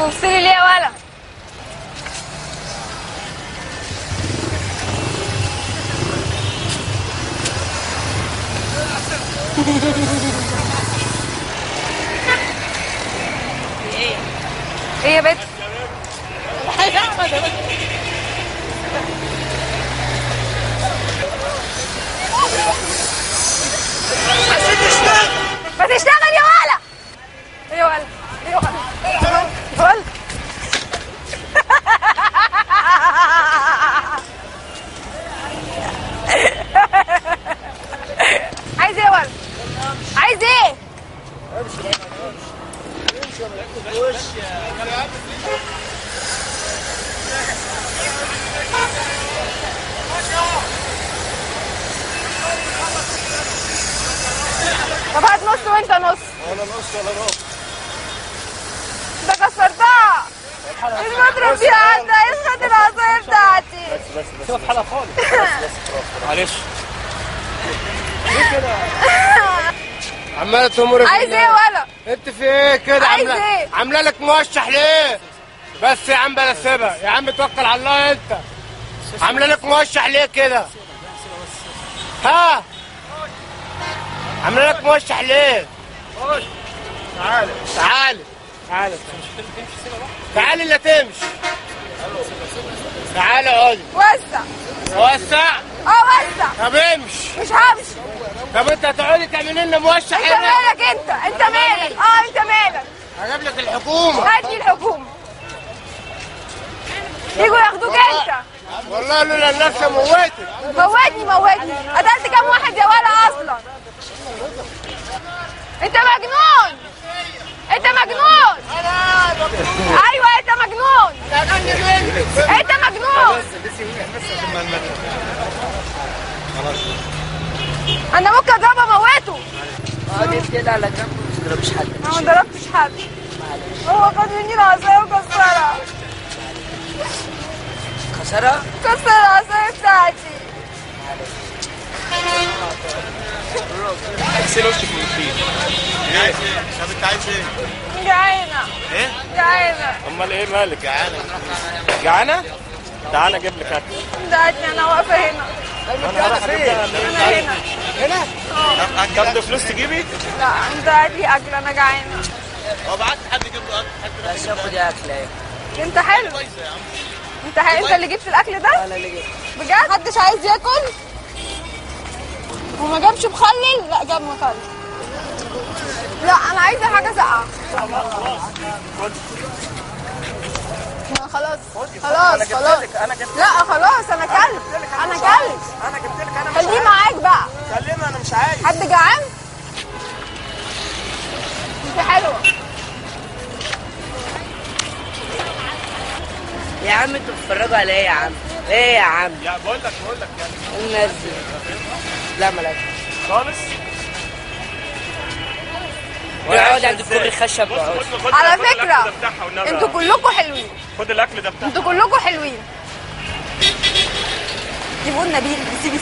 بص لي ليه يا ولا؟ ايه يا بنت؟ ما تشتغل يا ولا. يا ولا يا ولا يا ولا. عايز ايه يا ولا؟ عايز ايه؟ طب هات نص وانت نص. ولا نص ولا نص. ده كسرتها. مش بضرب بيها انت، اسمع العصايه بتاعتي. بس كده في حالة خالص. بس معلش. ليه كده؟ عمالة تمر. عايز ايه ولا؟ انت في ايه كده؟ عايز ايه؟ عامله لك موشح ليه؟ بس يا عم بلا سيبها، يا عم توكل على الله انت. عامله لك موشح ليه كده؟ ها؟ عامله لك موشح ليه؟ تعالى تعالى تعالى تعالى اللي تمشي. تعالى اقعدي. وسع. وسع؟ وسع. طب امشي. مش همشي. طب انت هتقعدي تعملي لنا موشح انت مالك انت مالك؟ انت مالك؟ هجيب لك الحكومه. هات لي الحكومه. يجوا ياخدوك انت. والله لولا الناس موتك. موتني. قتلت كام واحد يا ولا اصلا؟ انت مجنون. ايوه انت مجنون. انت مجنون. انا ممكن اضربه اموته. كده على جنب ما تضربش حد. انا ما ضربتش حد. هو خد مني العصايه وكسرها. كسر العصايه بتاعتي. اغسلي وشك من الطين. عايز ايه؟ طب انت عايز ايه؟ جعانه. ايه؟ جعانه. امال ايه مالك؟ جعانه؟ تعالى اجيب لك اكل. دعتني انا واقفه هنا. انا هروح اجيب لك انا هنا. هنا؟ تاخدي فلوس تجيبي؟ لا انت هات لي اكل، انا جعانه. هو بعت حد يجيب له اكل؟ بس خد اكل اهي. انت حلو. انت اللي جبت الاكل ده؟ انا اللي جبت. بجد؟ محدش عايز ياكل؟ وما جابش مخلل؟ لا جاب مخلل. لا انا عايزه حاجه ساقعه. خلاص. لا خلاص انا كلت. انا جبت لك. انا مش خليه معاك بقى. كلمني انا مش عايز. حد جعان؟ انت حلوه. يا عم انتوا بتتفرجوا على ايه يا عم؟ ايه يا عم؟ يا بقول لك يعني. الناس دي. لا ملاش خالص. اقعد عند كل الخشب. على فكره انتوا كلكم حلوين. خد الاكل ده بتاعها. انتوا كلكم حلوين. جيبوا لنا بيه. سيبي